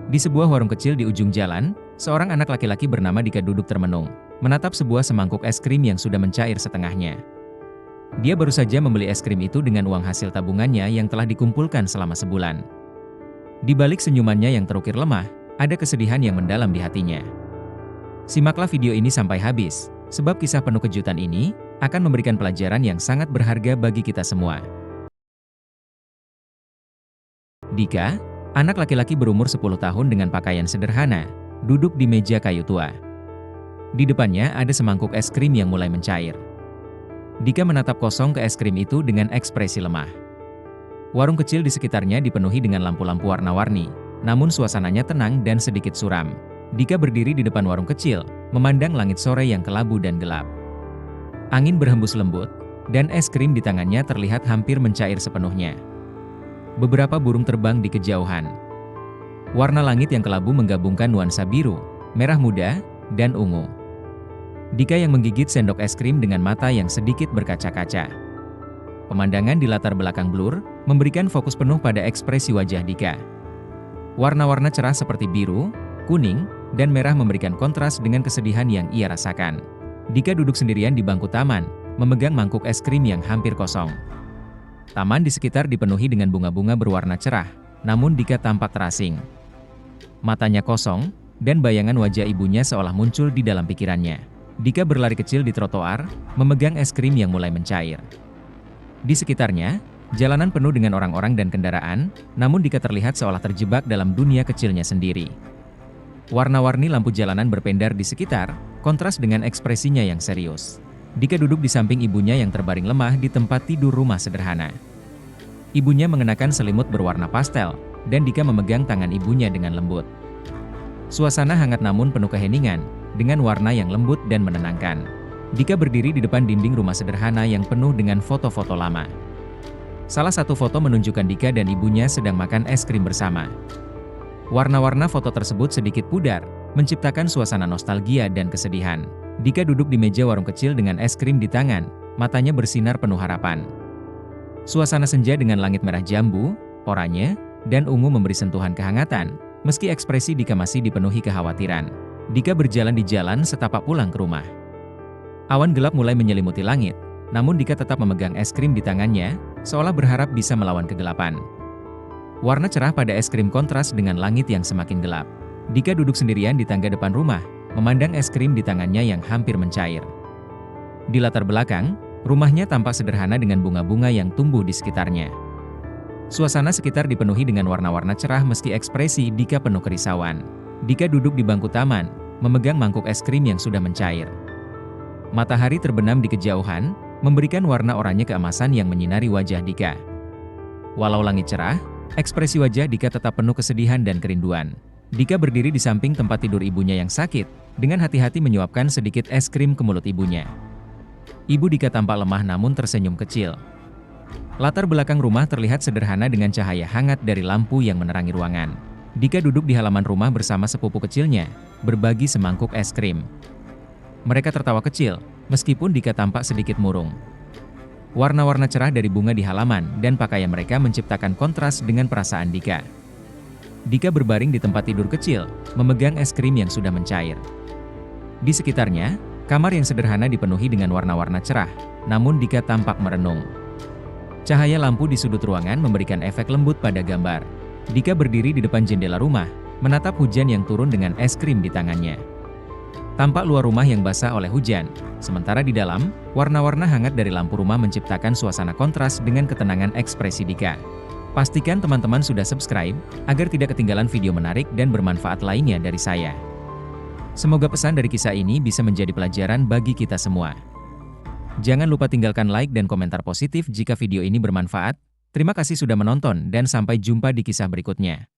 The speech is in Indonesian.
Di sebuah warung kecil di ujung jalan, seorang anak laki-laki bernama Dika duduk termenung, menatap sebuah semangkuk es krim yang sudah mencair setengahnya. Dia baru saja membeli es krim itu dengan uang hasil tabungannya yang telah dikumpulkan selama sebulan. Di balik senyumannya yang terukir lemah, ada kesedihan yang mendalam di hatinya. Simaklah video ini sampai habis, sebab kisah penuh kejutan ini akan memberikan pelajaran yang sangat berharga bagi kita semua. Dika, anak laki-laki berumur 10 tahun dengan pakaian sederhana, duduk di meja kayu tua. Di depannya ada semangkuk es krim yang mulai mencair. Dika menatap kosong ke es krim itu dengan ekspresi lemah. Warung kecil di sekitarnya dipenuhi dengan lampu-lampu warna-warni, namun suasananya tenang dan sedikit suram. Dika berdiri di depan warung kecil, memandang langit sore yang kelabu dan gelap. Angin berhembus lembut, dan es krim di tangannya terlihat hampir mencair sepenuhnya. Beberapa burung terbang di kejauhan. Warna langit yang kelabu menggabungkan nuansa biru, merah muda, dan ungu. Dika yang menggigit sendok es krim dengan mata yang sedikit berkaca-kaca. Pemandangan di latar belakang blur, memberikan fokus penuh pada ekspresi wajah Dika. Warna-warna cerah seperti biru, kuning, dan merah memberikan kontras dengan kesedihan yang ia rasakan. Dika duduk sendirian di bangku taman, memegang mangkuk es krim yang hampir kosong. Taman di sekitar dipenuhi dengan bunga-bunga berwarna cerah, namun Dika tampak terasing. Matanya kosong, dan bayangan wajah ibunya seolah muncul di dalam pikirannya. Dika berlari kecil di trotoar, memegang es krim yang mulai mencair. Di sekitarnya, jalanan penuh dengan orang-orang dan kendaraan, namun Dika terlihat seolah terjebak dalam dunia kecilnya sendiri. Warna-warni lampu jalanan berpendar di sekitar, kontras dengan ekspresinya yang serius. Dika duduk di samping ibunya yang terbaring lemah di tempat tidur rumah sederhana. Ibunya mengenakan selimut berwarna pastel, dan Dika memegang tangan ibunya dengan lembut. Suasana hangat namun penuh keheningan, dengan warna yang lembut dan menenangkan. Dika berdiri di depan dinding rumah sederhana yang penuh dengan foto-foto lama. Salah satu foto menunjukkan Dika dan ibunya sedang makan es krim bersama. Warna-warna foto tersebut sedikit pudar, menciptakan suasana nostalgia dan kesedihan. Dika duduk di meja warung kecil dengan es krim di tangan, matanya bersinar penuh harapan. Suasana senja dengan langit merah jambu, oranye, dan ungu memberi sentuhan kehangatan, meski ekspresi Dika masih dipenuhi kekhawatiran. Dika berjalan di jalan setapak pulang ke rumah. Awan gelap mulai menyelimuti langit, namun Dika tetap memegang es krim di tangannya, seolah berharap bisa melawan kegelapan. Warna cerah pada es krim kontras dengan langit yang semakin gelap. Dika duduk sendirian di tangga depan rumah, memandang es krim di tangannya yang hampir mencair. Di latar belakang, rumahnya tampak sederhana dengan bunga-bunga yang tumbuh di sekitarnya. Suasana sekitar dipenuhi dengan warna-warna cerah meski ekspresi Dika penuh kerisauan. Dika duduk di bangku taman, memegang mangkuk es krim yang sudah mencair. Matahari terbenam di kejauhan, memberikan warna oranye keemasan yang menyinari wajah Dika. Walau langit cerah, ekspresi wajah Dika tetap penuh kesedihan dan kerinduan. Dika berdiri di samping tempat tidur ibunya yang sakit, dengan hati-hati menyuapkan sedikit es krim ke mulut ibunya. Ibu Dika tampak lemah namun tersenyum kecil. Latar belakang rumah terlihat sederhana dengan cahaya hangat dari lampu yang menerangi ruangan. Dika duduk di halaman rumah bersama sepupu kecilnya, berbagi semangkuk es krim. Mereka tertawa kecil, meskipun Dika tampak sedikit murung. Warna-warna cerah dari bunga di halaman dan pakaian mereka menciptakan kontras dengan perasaan Dika. Dika berbaring di tempat tidur kecil, memegang es krim yang sudah mencair. Di sekitarnya, kamar yang sederhana dipenuhi dengan warna-warna cerah, namun Dika tampak merenung. Cahaya lampu di sudut ruangan memberikan efek lembut pada gambar. Dika berdiri di depan jendela rumah, menatap hujan yang turun dengan es krim di tangannya. Tampak luar rumah yang basah oleh hujan, sementara di dalam, warna-warna hangat dari lampu rumah menciptakan suasana kontras dengan ketenangan ekspresi Dika. Pastikan teman-teman sudah subscribe, agar tidak ketinggalan video menarik dan bermanfaat lainnya dari saya. Semoga pesan dari kisah ini bisa menjadi pelajaran bagi kita semua. Jangan lupa tinggalkan like dan komentar positif jika video ini bermanfaat. Terima kasih sudah menonton dan sampai jumpa di kisah berikutnya.